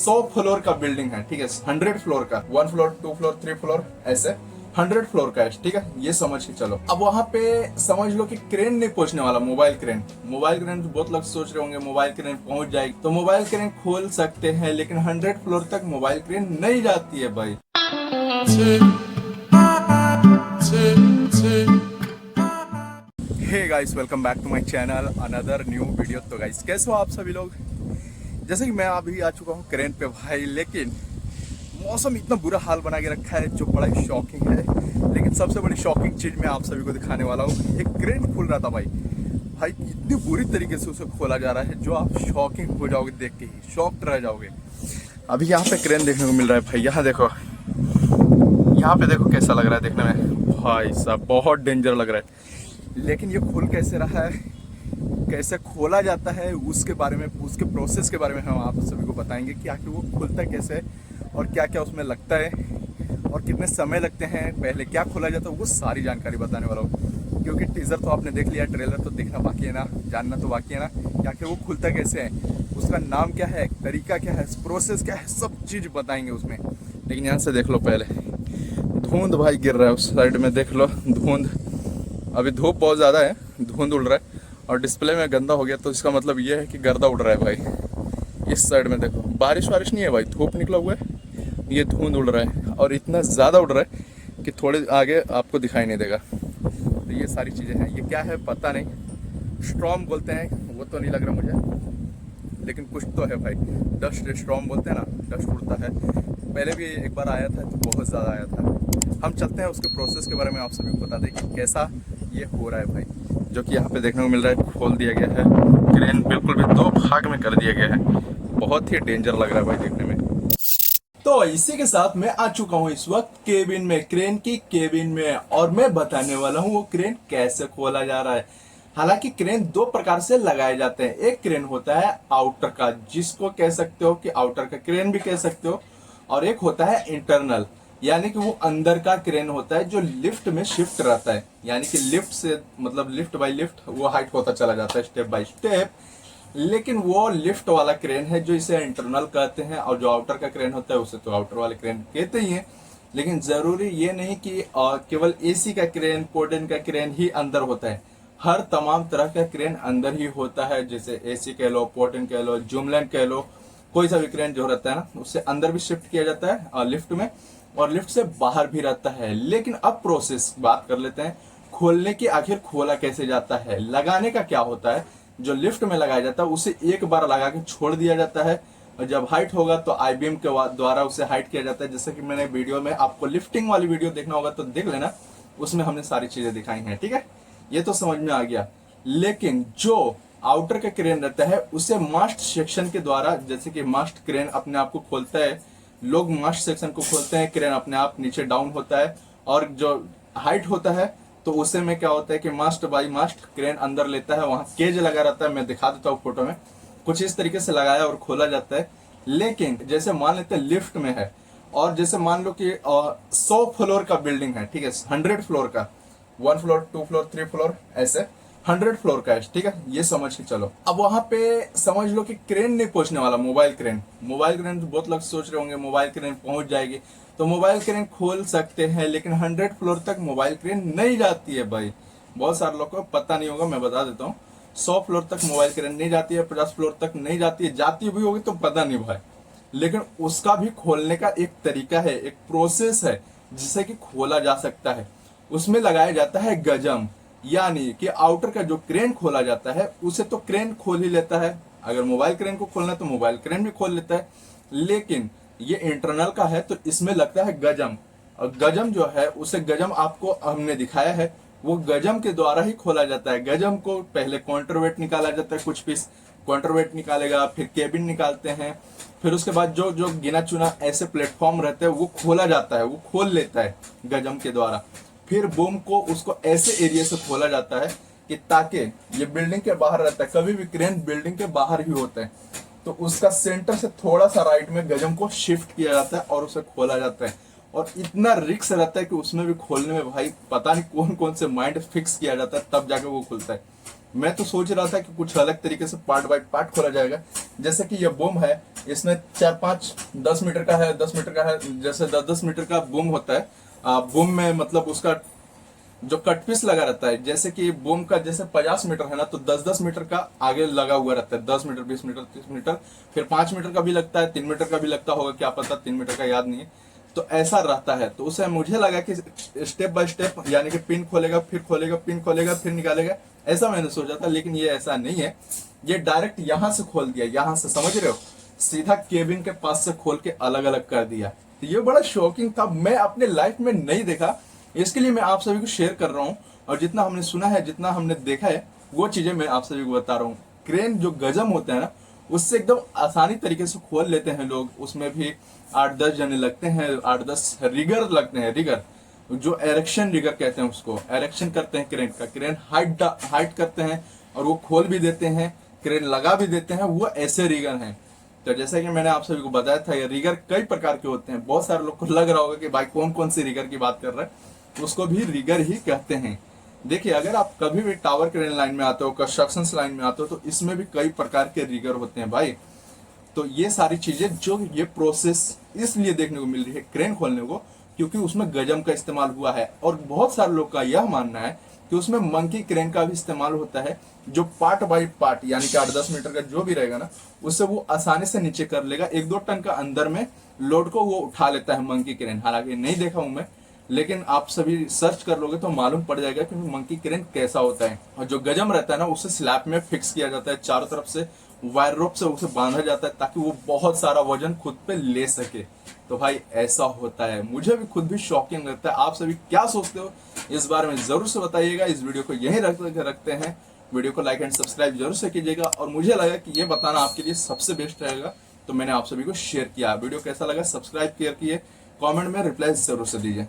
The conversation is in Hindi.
100 फ्लोर का बिल्डिंग है, ठीक है, 100 फ्लोर का, 1 फ्लोर 2 फ्लोर 3 फ्लोर ऐसे 100 फ्लोर का है, ठीक है, ये समझ के चलो। अब वहां पे समझ लो कि क्रेन नहीं पहुंचने वाला, मोबाइल क्रेन। मोबाइल क्रेन तो बहुत लोग सोच रहे होंगे मोबाइल क्रेन पहुंच जाएगी, तो मोबाइल क्रेन खोल सकते हैं, लेकिन 100 फ्लोर तक मोबाइल क्रेन नहीं जाती है भाई। Hey guys, welcome back to my channel, another new video. तो गाइस कैसे हो आप सभी लोग? जैसे कि मैं अभी आ चुका हूँ क्रेन पे भाई, लेकिन मौसम इतना बुरा हाल बना के रखा है जो बड़ा ही शॉकिंग है। लेकिन सबसे बड़ी शॉकिंग चीज मैं आप सभी को दिखाने वाला हूँ। एक क्रेन खुल रहा था भाई, इतनी बुरी तरीके से उसे खोला जा रहा है जो आप शॉकिंग हो जाओगे, देख के ही शॉक्ड रह जाओगे। अभी यहाँ पे क्रेन देखने को मिल रहा है भाई, यहाँ देखो, यहाँ पे देखो कैसा लग रहा है देखने में भाई साहब, बहुत डेंजर लग रहा है। लेकिन ये खुल कैसे रहा है, कैसे खोला जाता है, उसके बारे में, उसके प्रोसेस के बारे में हम आप सभी को बताएंगे कि आखिर वो खुलता कैसे है और क्या क्या उसमें लगता है और कितने समय लगते हैं, पहले क्या खोला जाता है, वो सारी जानकारी बताने वाला हूँ। क्योंकि टीजर तो आपने देख लिया, ट्रेलर तो देखना बाकी है ना, जानना तो बाकी है ना कि आखिर वो खुलता कैसे है, उसका नाम क्या है, तरीका क्या है, प्रोसेस क्या है, सब चीज़ बताएंगे उसमें। लेकिन यहाँ से देख लो, पहले धुंध भाई गिर रहा है उस साइड में, देख लो धुंध। अभी धूप बहुत ज़्यादा है, धुंध उड़ रहा है और डिस्प्ले में गंदा हो गया, तो इसका मतलब ये है कि गर्दा उड़ रहा है भाई। इस साइड में देखो, बारिश वारिश नहीं है भाई, धूप निकला हुआ है, ये धुंध उड़ रहा है और इतना ज़्यादा उड़ रहा है कि थोड़े आगे आपको दिखाई नहीं देगा। तो ये सारी चीज़ें हैं, ये क्या है पता नहीं, स्ट्रॉम बोलते हैं, वो तो नहीं लग रहा मुझे, लेकिन कुछ तो है भाई। डस्ट स्ट्रॉम बोलते हैं ना, डस्ट उड़ता है। पहले भी एक बार आया था तो बहुत ज़्यादा आया था। हम चलते हैं उसके प्रोसेस के बारे में आप सभी को बता दें कि कैसा ये हो रहा है भाई। जो कि यहाँ पे देखने को मिल रहा है, खोल दिया गया है क्रेन, बिल्कुल भी 2 भाग में कर दिया गया है। बहुत ही डेंजर लग रहा है भाई देखने में। तो इसी के साथ मैं आ चुका हूँ इस वक्त केबिन में, क्रेन की केबिन में, और मैं बताने वाला हूँ वो क्रेन कैसे खोला जा रहा है। हालांकि क्रेन 2 प्रकार से लगाए जाते हैं। एक क्रेन होता है आउटर का, जिसको कह सकते हो कि आउटर का क्रेन भी कह सकते हो, और एक होता है इंटरनल, यानी कि वो अंदर का क्रेन होता है जो लिफ्ट में शिफ्ट रहता है। यानी कि लिफ्ट से मतलब लिफ्ट बाय लिफ्ट वो हाइट होता चला जाता है स्टेप बाय स्टेप। लेकिन वो लिफ्ट वाला क्रेन है जो इसे इंटरनल कहते हैं, और जो आउटर का क्रेन होता है उसे तो आउटर वाले क्रेन कहते ही हैं। लेकिन जरूरी ये नहीं कि केवल एसी का क्रेन, पोर्टेन का क्रेन ही अंदर होता है। हर तमाम तरह का क्रेन अंदर ही होता है, जैसे एसी कह लो, पोर्टेन कह लो, जूमलैंड कह लो, कोई सा भी क्रेन जो रहता है ना, उससे अंदर भी शिफ्ट किया जाता है लिफ्ट में, और लिफ्ट से बाहर भी रहता है। लेकिन अब प्रोसेस बात कर लेते हैं, खोलने की, आखिर खोला कैसे जाता है। लगाने का क्या होता है, जो लिफ्ट में लगाया जाता है उसे एक बार लगा के छोड़ दिया जाता है, और जब हाइट होगा तो आई बीम के द्वारा उसे हाइट किया जाता है। जैसे कि मैंने वीडियो में, आपको लिफ्टिंग वाली वीडियो देखना होगा तो देख लेना, उसमें हमने सारी चीजें दिखाई हैं, ठीक है, ये तो समझ में आ गया। लेकिन जो आउटर का क्रेन रहता है उसे मास्ट सेक्शन के द्वारा, जैसे कि मास्ट क्रेन अपने आप को खोलता है, लोग मास्ट सेक्शन को खोलते हैं, क्रेन अपने आप नीचे डाउन होता है, और जो हाइट होता है तो उसे में क्या होता है कि मास्ट बाई मास्ट क्रेन अंदर लेता है, वहां केज लगा रहता है, मैं दिखा देता हूँ फोटो में, कुछ इस तरीके से लगाया और खोला जाता है। लेकिन जैसे मान लेते हैं लिफ्ट में है, और जैसे मान लो कि 100 फ्लोर का बिल्डिंग है, ठीक है, 100 फ्लोर का, 1 फ्लोर 2 फ्लोर 3 फ्लोर ऐसे 100 फ्लोर का है, ठीक है, ये समझ के चलो। अब वहां पे समझ लो कि क्रेन नहीं पहुंचने वाला, मोबाइल क्रेन। मोबाइल क्रेन तो बहुत लोग सोच रहे होंगे मोबाइल क्रेन पहुंच जाएगी, तो मोबाइल क्रेन खोल सकते हैं, लेकिन 100 फ्लोर तक मोबाइल क्रेन नहीं जाती है भाई। बहुत सारे लोग को पता नहीं होगा, मैं बता देता हूँ। 100 फ्लोर तक मोबाइल क्रेन नहीं जाती है, 50 फ्लोर तक नहीं जाती है, जाती भी होगी तो पता नहीं भाई। लेकिन उसका भी खोलने का एक तरीका है, एक प्रोसेस है जिसे कि खोला जा सकता है। उसमें लगाया जाता है गजम, यानी कि आउटर का जो क्रेन खोला जाता है उसे तो क्रेन खोल ही लेता है, अगर मोबाइल क्रेन को खोलना है तो मोबाइल क्रेन भी खोल लेता है। लेकिन ये इंटरनल का है तो इसमें लगता है गजम, और गजम जो है उसे, गजम आपको हमने दिखाया है, वो गजम के द्वारा ही खोला जाता है। गजम को पहले काउंटरवेट निकाला जाता है, कुछ पीस काउंटरवेट निकालेगा, फिर केबिन निकालते हैं, फिर उसके बाद जो जो गिना चुना ऐसे प्लेटफॉर्म रहते हैं वो खोला जाता है, वो खोल लेता है गजम के द्वारा। फिर बूम को, उसको ऐसे एरिया से खोला जाता है कि ताकि ये बिल्डिंग के बाहर रहता है, कभी भी क्रेन बिल्डिंग के बाहर ही होता है, तो उसका सेंटर से थोड़ा सा राइट में गजम को शिफ्ट किया जाता है और उसे खोला जाता है। और इतना रिक्स रहता है कि उसमें भी खोलने में भाई पता नहीं कौन कौन से माइंड फिक्स किया जाता है, तब जाके वो खुलता है। मैं तो सोच रहा था कि कुछ अलग तरीके से पार्ट बाय पार्ट खोला जाएगा। जैसे कि ये बूम है, इसमें 4-5-10 मीटर का है, 10 मीटर का है, जैसे 10-10 मीटर का बूम होता है। बूम में मतलब उसका जो कट पीस लगा रहता है, जैसे कि बूम का जैसे 50 मीटर है ना, तो 10-10 मीटर का आगे लगा हुआ रहता है। 10 मीटर, 20 मीटर, 30 मीटर, फिर 5 मीटर का भी लगता है, 3 मीटर का भी लगता होगा, क्या पता, 3 मीटर का याद नहीं है। तो ऐसा रहता है। तो उसे मुझे लगा कि स्टेप बाय स्टेप, यानी कि पिन खोलेगा, फिर खोलेगा, पिन खोलेगा, फिर निकालेगा, ऐसा मैंने सोचा था। लेकिन ये ऐसा नहीं है, ये डायरेक्ट यहां से खोल दिया, यहां से, समझ रहे हो, सीधा केबिन के पास से खोल के अलग अलग कर दिया। तो ये बड़ा शॉकिंग था, मैं अपने लाइफ में नहीं देखा, इसके लिए मैं आप सभी को शेयर कर रहा हूँ। और जितना हमने सुना है, जितना हमने देखा है, वो चीजें मैं आप सभी को बता रहा हूँ। क्रेन जो गजम होता है ना, उससे एकदम आसानी तरीके से खोल लेते हैं लोग। उसमें भी 8-10 जने लगते हैं, 8-10 रिगर लगते हैं। रिगर जो एरेक्शन रिगर कहते हैं, उसको एरेक्शन करते हैं क्रेन का। क्रेन हाइट करते हैं और वो खोल भी देते हैं, क्रेन लगा भी देते हैं, वो ऐसे रिगर हैं। तो जैसा कि मैंने आप सभी को बताया था, ये रिगर कई प्रकार के होते हैं। बहुत सारे लोग को लग रहा होगा कि भाई कौन कौन से रिगर की बात कर रहे हैं, उसको भी रिगर ही कहते हैं। देखिए, अगर आप कभी भी टावर क्रेन लाइन में आते हो, कंस्ट्रक्शन लाइन में आते हो, तो इसमें भी कई प्रकार के रिगर होते हैं भाई। तो ये सारी चीजें, जो ये प्रोसेस इसलिए देखने को मिल रही है क्रेन खोलने को, क्योंकि उसमें गजम का इस्तेमाल हुआ है। और बहुत सारे लोग का यह मानना है कि उसमें मंकी क्रेन का भी इस्तेमाल होता है, जो पार्ट बाई पार्ट, यानी कि 8-10 मीटर का जो भी रहेगा ना, उससे वो आसानी से नीचे कर लेगा। 1-2 टन का अंदर में लोड को वो उठा लेता है मंकी क्रेन। हालांकि नहीं देखा हूं मैं, लेकिन आप सभी सर्च कर लोगे तो मालूम पड़ जाएगा कि मंकी क्रेन कैसा होता है। और जो गजम रहता है ना, उसे स्लैब में फिक्स किया जाता है, चारों तरफ से वायर रोप से उसे बांधा जाता है, ताकि वो बहुत सारा वजन खुद पे ले सके। तो भाई ऐसा होता है। मुझे भी खुद भी शॉकिंग लगता है। आप सभी क्या सोचते हो इस बारे में जरूर से बताइएगा। इस वीडियो को यहीं रखते हैं। वीडियो को लाइक एंड सब्सक्राइब जरूर से कीजिएगा। और मुझे लगा कि ये बताना आपके लिए सबसे बेस्ट रहेगा, तो मैंने आप सभी को शेयर किया। वीडियो कैसा लगा, सब्सक्राइब किए, कमेंट में रिप्लाई जरूर से दीजिए।